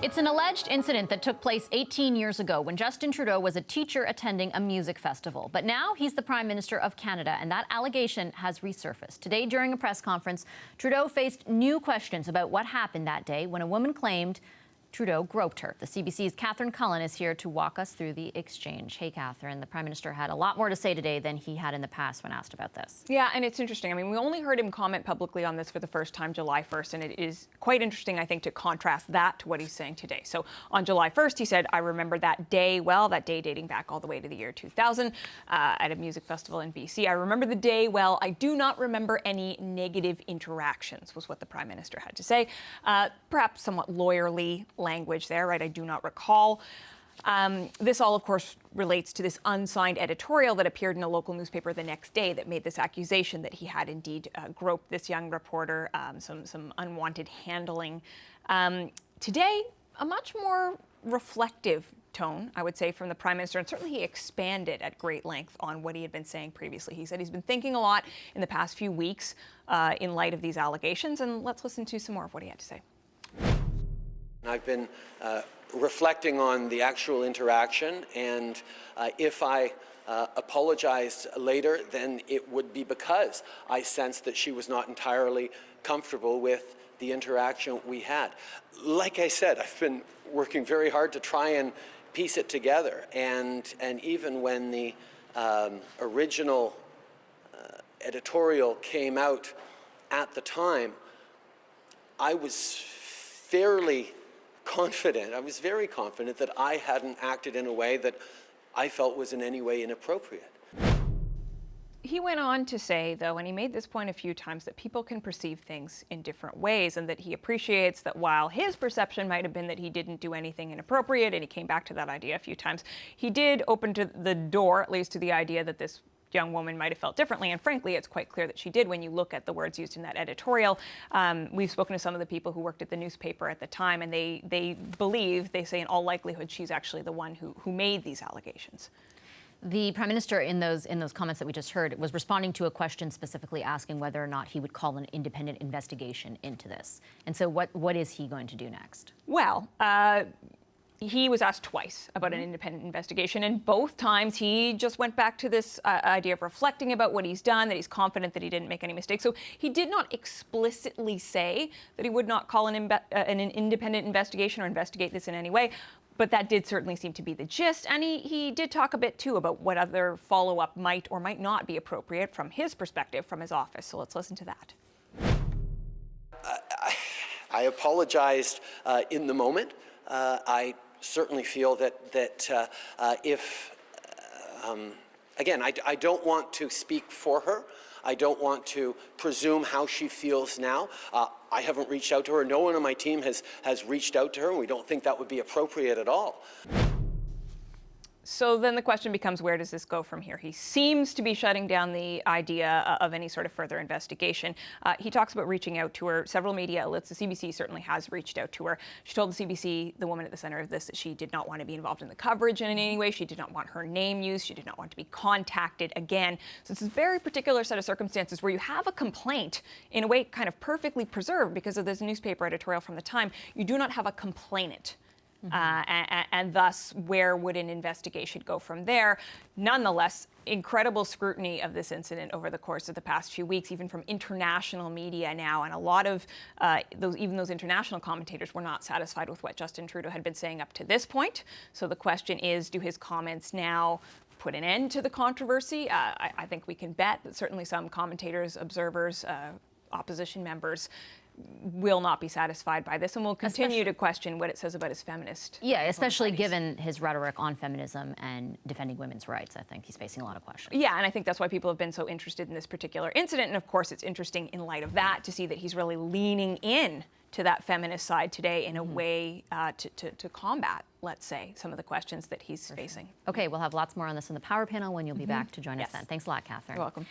It's an alleged incident that took place 18 years ago when Justin Trudeau was a teacher attending a music festival. But now he's the Prime Minister of Canada, and that allegation has resurfaced. Today, during a press conference, Trudeau faced new questions about what happened that day when a woman claimed Trudeau groped her. The CBC's Catherine Cullen is here to walk us through the exchange. Hey, Catherine, the Prime Minister had a lot more to say today than he had in the past when asked about this. Yeah, and it's interesting. I mean, we only heard him comment publicly on this for the first time July 1st, and it is quite interesting, I think, to contrast that to what he's saying today. So on July 1st, he said, I remember that day well, that day dating back all the way to the year 2000 at a music festival in BC. I remember the day well. I do not remember any negative interactions, was what the Prime Minister had to say. Perhaps somewhat lawyerly language there, right? I do not recall. This all, of course, relates to this unsigned editorial that appeared in a local newspaper the next day that made this accusation that he had indeed groped this young reporter, some unwanted handling. Today, a much more reflective tone, I would say, from the Prime Minister, and certainly he expanded at great length on what he had been saying previously. He said he's been thinking a lot in the past few weeks in light of these allegations, and let's listen to some more of what he had to say. I've been reflecting on the actual interaction, and if I apologized later, then it would be because I sensed that she was not entirely comfortable with the interaction we had. Like I said, I've been working very hard to try and piece it together, and even when the original editorial came out at the time, I was fairly confident. I was very confident that I hadn't acted in a way that I felt was in any way inappropriate. He went on to say, though, and he made this point a few times, that people can perceive things in different ways, and that he appreciates that while his perception might have been that he didn't do anything inappropriate, and he came back to that idea a few times, he did open to the door, at least to the idea that this young woman might have felt differently, and frankly, it's quite clear that she did when you look at the words used in that editorial. We've spoken to some of the people who worked at the newspaper at the time, and they believe, they say in all likelihood, she's actually the one who made these allegations. The Prime Minister, in those comments that we just heard, was responding to a question specifically asking whether or not he would call an independent investigation into this. And so what is he going to do next? Well, he was asked twice about an independent investigation, and both times he just went back to this idea of reflecting about what he's done, that he's confident that he didn't make any mistakes. So he did not explicitly say that he would not call an independent investigation or investigate this in any way, but that did certainly seem to be the gist. And he did talk a bit, too, about what other follow-up might or might not be appropriate from his perspective, from his office. So let's listen to that. I apologized in the moment. I certainly feel that if, again, I don't want to speak for her. I don't want to presume how she feels now. I haven't reached out to her. No one on my team has reached out to her, and we don't think that would be appropriate at all. So then the question becomes, where does this go from here? He seems to be shutting down the idea of any sort of further investigation. He talks about reaching out to her. Several media outlets, the CBC certainly has reached out to her. She told the CBC, the woman at the center of this, that she did not want to be involved in the coverage in any way. She did not want her name used. She did not want to be contacted again. So it's a very particular set of circumstances where you have a complaint, in a way kind of perfectly preserved because of this newspaper editorial from the time. You do not have a complainant. And thus, where would an investigation go from there? Nonetheless, incredible scrutiny of this incident over the course of the past few weeks, even from international media now, and a lot of those international commentators were not satisfied with what Justin Trudeau had been saying up to this point. So the question is, do his comments now put an end to the controversy? I think we can bet that certainly some commentators, observers, opposition members will not be satisfied by this and will continue to question what it says about his feminist. Yeah, especially given his rhetoric on feminism and defending women's rights. I think he's facing a lot of questions. Yeah, and I think that's why people have been so interested in this particular incident. And of course, it's interesting in light of that to see that he's really leaning in to that feminist side today in a way to combat, let's say, some of the questions that he's facing. Okay, we'll have lots more on this in the Power Panel when you'll be back to join us then. Thanks a lot, Catherine. You're welcome.